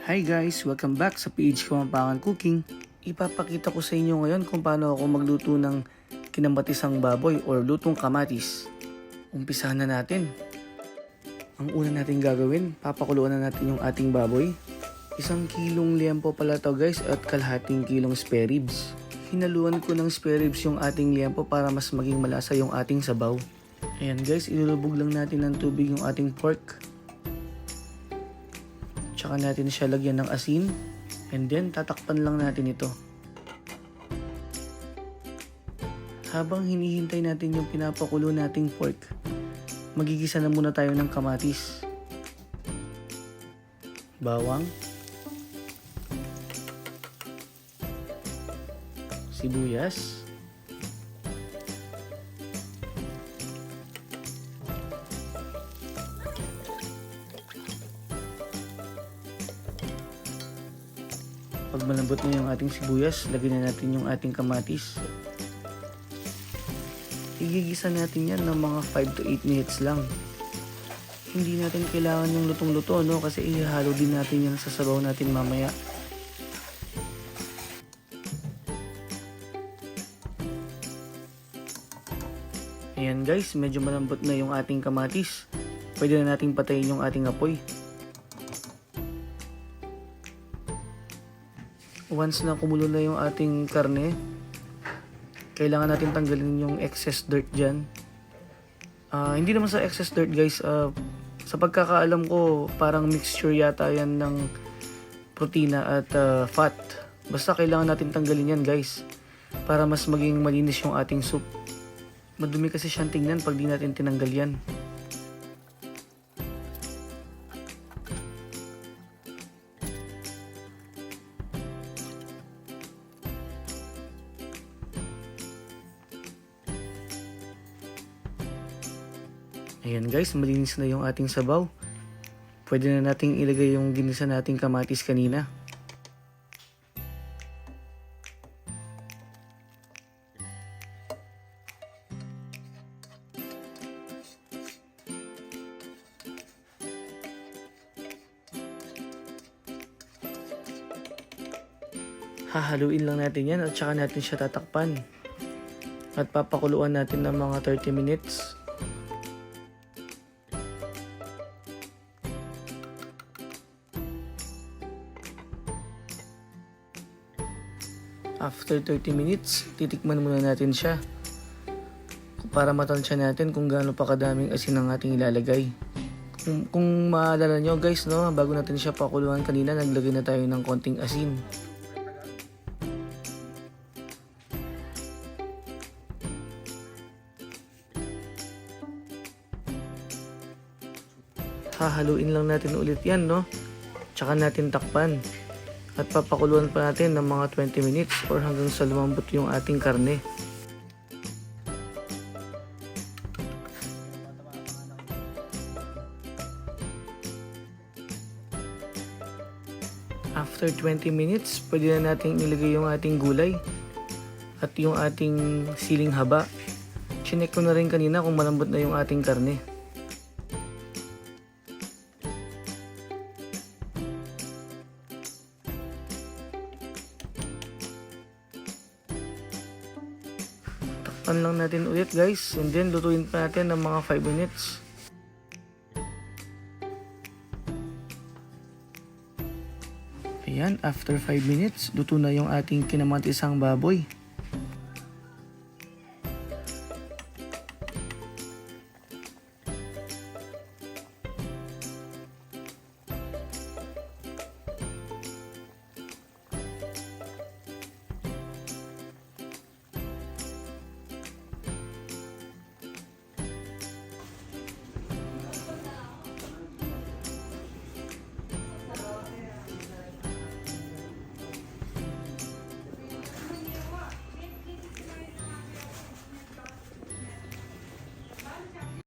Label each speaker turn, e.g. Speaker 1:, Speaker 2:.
Speaker 1: Hi guys! Welcome back sa PH Kamampangan Cooking. Ipapakita ko sa inyo ngayon kung paano ako magluto ng kinambatisang baboy or lutong kamatis. Umpisahan na natin. Ang una natin gagawin, papakuluan na natin yung ating baboy. 1 kilong liempo pala to guys at kalahating kilong spare ribs. Hinaluan ko ng spare ribs yung ating liempo para mas maging malasa yung ating sabaw. Ayan guys, ilulubog lang natin ng tubig yung ating pork. Tsaka natin siya lagyan ng asin. And then, tatakpan lang natin ito. Habang hinihintay natin yung pinapakulo nating pork, magigisa na muna tayo ng kamatis, bawang, sibuyas, pag malambot na yung ating sibuyas, lagyan na natin yung ating kamatis. Igigisa natin yan ng mga 5 to 8 minutes lang. Hindi natin kailangan yung lutong-luto, no? Kasi ihahalo din natin yan sa sabaw natin mamaya. Ayan guys, medyo malambot na yung ating kamatis. Pwede na natin patayin yung ating apoy. Once na kumulo na yung ating karne, kailangan natin tanggalin yung excess dirt dyan. Hindi naman sa excess dirt guys, sa pagkakaalam ko parang mixture yata yan ng protina at fat. Basta kailangan natin tanggalin yan guys, para mas maging malinis yung ating soup. Madumi kasi siyang tingnan pag di natin tinanggal yan. Ayan guys, malinis na yung ating sabaw. Pwede na nating ilagay yung ginisa nating kamatis kanina. Hahaluin lang natin yan at saka natin siya tatakpan. At papakuluan natin ng mga 30 minutes. After 30 minutes, titikman muna natin siya para matansya natin kung gaano pa kadaming asin ang ating ilalagay. Kung maalala nyo guys, no, bago natin siya pakuluan kanina, naglagay na tayo ng konting asin. Hahaluin lang natin ulit yan, no? Tsaka natin takpan. At papakuluan pa natin ng mga 20 minutes or hanggang sa lumambot yung ating karne. After 20 minutes, pwede na natin ilagay yung ating gulay at yung ating siling haba. Chinek ko na rin kanina kung malambot na yung ating karne. Takpan lang natin ulit guys, and then lutuin pa natin ng mga 5 minutes. Ayan, after 5 minutes, luto na yung ating kinamatisang baboy.